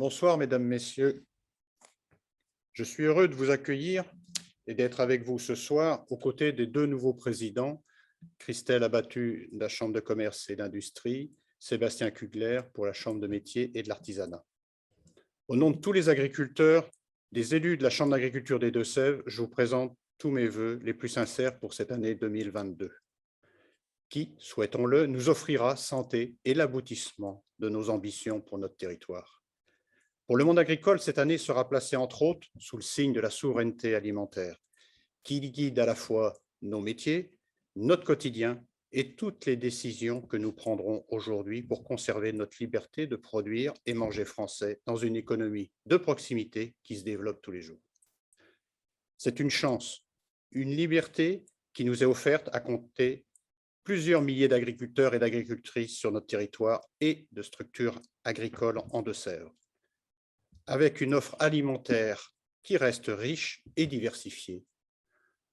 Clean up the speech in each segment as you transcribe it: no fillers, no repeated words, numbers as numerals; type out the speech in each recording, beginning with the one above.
Bonsoir, mesdames, messieurs. Je suis heureux de vous accueillir et d'être avec vous ce soir aux côtés des deux nouveaux présidents, Christelle Abattu de la Chambre de commerce et d'industrie, Sébastien Kugler pour la Chambre de métiers et de l'artisanat. Au nom de tous les agriculteurs, des élus de la Chambre d'agriculture des Deux-Sèvres, je vous présente tous mes vœux les plus sincères pour cette année 2022, qui, souhaitons-le, nous offrira santé et l'aboutissement de nos ambitions pour notre territoire. Pour le monde agricole, cette année sera placée entre autres sous le signe de la souveraineté alimentaire, qui guide à la fois nos métiers, notre quotidien et toutes les décisions que nous prendrons aujourd'hui pour conserver notre liberté de produire et manger français dans une économie de proximité qui se développe tous les jours. C'est une chance, une liberté qui nous est offerte à compter plusieurs milliers d'agriculteurs et d'agricultrices sur notre territoire et de structures agricoles en Deux-Sèvres, avec une offre alimentaire qui reste riche et diversifiée.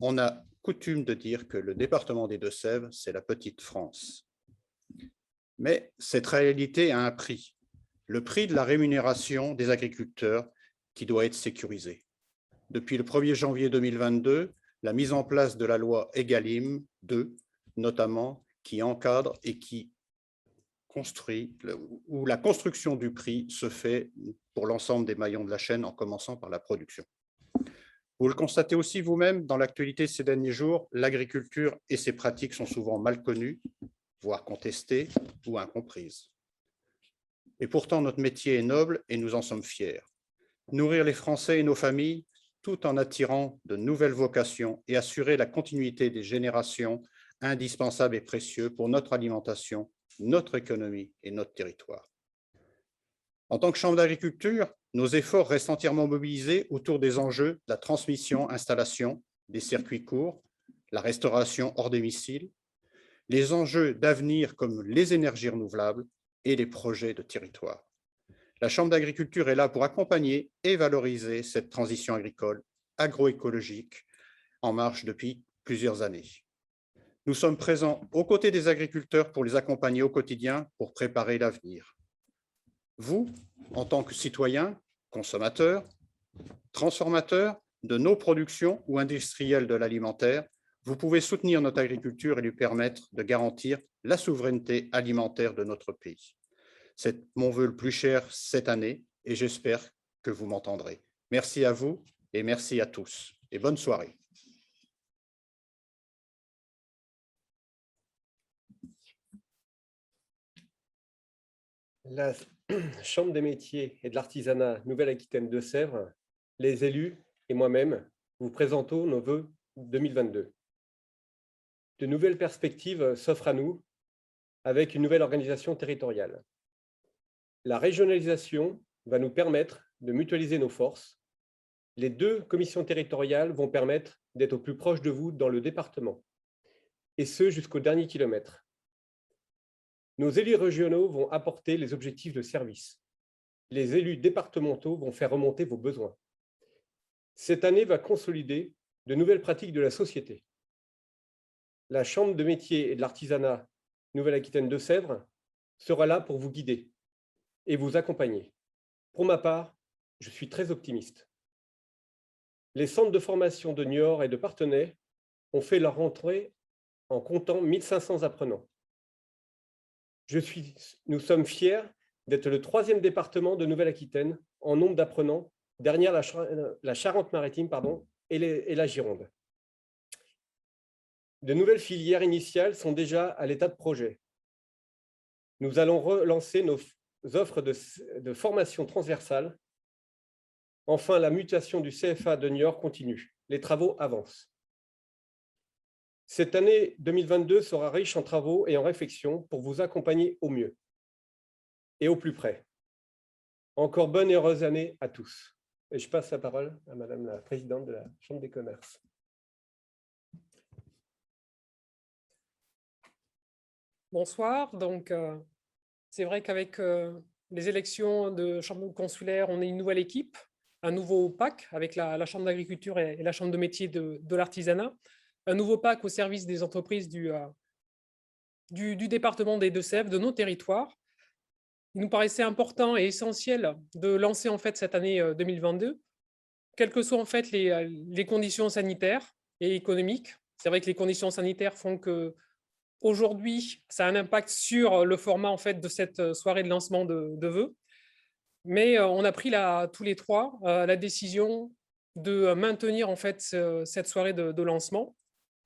On a coutume de dire que le département des Deux-Sèvres, c'est la petite France. Mais cette réalité a un prix, le prix de la rémunération des agriculteurs qui doit être sécurisé. Depuis le 1er janvier 2022, la mise en place de la loi Egalim 2, notamment, qui encadre et qui construit, où la construction du prix se fait pour l'ensemble des maillons de la chaîne, en commençant par la production. Vous le constatez aussi vous-même dans l'actualité ces derniers jours, l'agriculture et ses pratiques sont souvent mal connues, voire contestées ou incomprises. Et pourtant, notre métier est noble et nous en sommes fiers. Nourrir les Français et nos familles, tout en attirant de nouvelles vocations et assurer la continuité des générations, indispensable et précieux pour notre alimentation, notre économie et notre territoire. En tant que Chambre d'agriculture, nos efforts restent entièrement mobilisés autour des enjeux de la transmission, installation, des circuits courts, la restauration hors domicile, les enjeux d'avenir comme les énergies renouvelables et les projets de territoire. La Chambre d'agriculture est là pour accompagner et valoriser cette transition agricole, agroécologique, en marche depuis plusieurs années. Nous sommes présents aux côtés des agriculteurs pour les accompagner au quotidien, pour préparer l'avenir. Vous, en tant que citoyens, consommateurs, transformateurs de nos productions ou industriels de l'alimentaire, vous pouvez soutenir notre agriculture et lui permettre de garantir la souveraineté alimentaire de notre pays. C'est mon vœu le plus cher cette année et j'espère que vous m'entendrez. Merci à vous et merci à tous et bonne soirée. La Chambre des métiers et de l'artisanat Nouvelle-Aquitaine Deux-Sèvres, les élus et moi-même vous présentons nos vœux 2022. De nouvelles perspectives s'offrent à nous avec une nouvelle organisation territoriale. La régionalisation va nous permettre de mutualiser nos forces. Les deux commissions territoriales vont permettre d'être au plus proche de vous dans le département, et ce jusqu'au dernier kilomètre. Nos élus régionaux vont apporter les objectifs de service. Les élus départementaux vont faire remonter vos besoins. Cette année va consolider de nouvelles pratiques de la société. La Chambre de métiers et de l'artisanat Nouvelle-Aquitaine Deux-Sèvres sera là pour vous guider et vous accompagner. Pour ma part, je suis très optimiste. Les centres de formation de Niort et de Parthenay ont fait leur rentrée en comptant 1500 apprenants. Nous sommes fiers d'être le 3e département de Nouvelle-Aquitaine en nombre d'apprenants, derrière la Charente-Maritime et la Gironde. De nouvelles filières initiales sont déjà à l'état de projet. Nous allons relancer nos offres de formation transversale. Enfin, la mutation du CFA de Niort continue. Les travaux avancent. Cette année 2022 sera riche en travaux et en réflexions pour vous accompagner au mieux et au plus près. Encore bonne et heureuse année à tous. Et je passe la parole à Madame la Présidente de la Chambre des commerces. Bonsoir. Donc, c'est vrai qu'avec les élections de chambre consulaire, on est une nouvelle équipe, un nouveau PAC avec la Chambre d'agriculture et la Chambre de métier de l'artisanat, un nouveau PAC au service des entreprises du département des Deux-Sèvres, de nos territoires. il nous paraissait important et essentiel de lancer en fait cette année 2022, quelles que soient en fait les conditions sanitaires et économiques. C'est vrai que les conditions sanitaires font que aujourd'hui, ça a un impact sur le format en fait de cette soirée de lancement de vœux. Mais on a pris tous les trois la décision de maintenir en fait cette soirée de lancement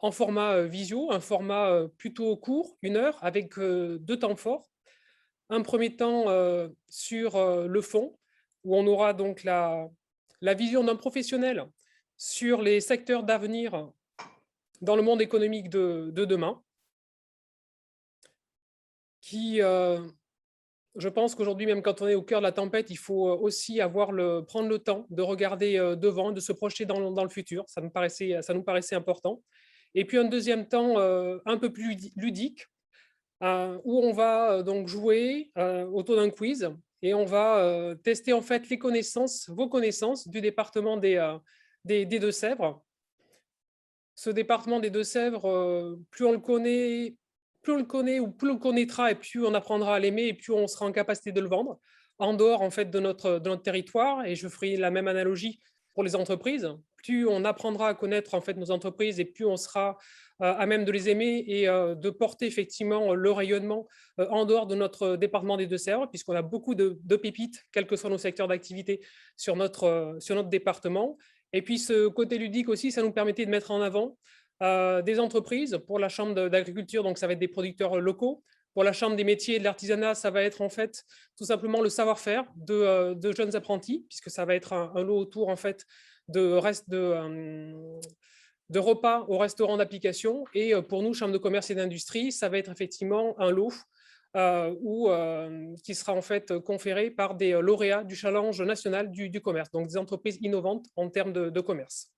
en format visio, un format plutôt court, 1 heure, avec 2 temps forts. Un premier temps sur le fond, où on aura donc la vision d'un professionnel sur les secteurs d'avenir dans le monde économique de demain, qui, je pense qu'aujourd'hui, même quand on est au cœur de la tempête, il faut aussi prendre le temps de regarder devant, de se projeter dans le futur. Ça nous paraissait important. Et puis un deuxième temps un peu plus ludique, où on va donc jouer autour d'un quiz et on va tester en fait vos connaissances du département des Deux-Sèvres. Ce département des Deux-Sèvres, plus on le connaît ou plus on le connaîtra et plus on apprendra à l'aimer et plus on sera en capacité de le vendre en dehors en fait de notre territoire. Et je ferai la même analogie pour les entreprises. Plus on apprendra à connaître en fait nos entreprises et plus on sera à même de les aimer et de porter effectivement le rayonnement en dehors de notre département des Deux-Sèvres, puisqu'on a beaucoup de pépites, quels que soient nos secteurs d'activité, sur notre département. Et puis ce côté ludique aussi, ça nous permettait de mettre en avant des entreprises. Pour la Chambre d'agriculture, donc ça va être des producteurs locaux. Pour la Chambre des métiers et de l'artisanat, ça va être en fait tout simplement le savoir-faire de jeunes apprentis, puisque ça va être un lot autour en fait de repas au restaurant d'application. Et pour nous, Chambre de commerce et d'industrie, ça va être effectivement un lot qui sera en fait conféré par des lauréats du challenge national du commerce, donc des entreprises innovantes en termes de commerce.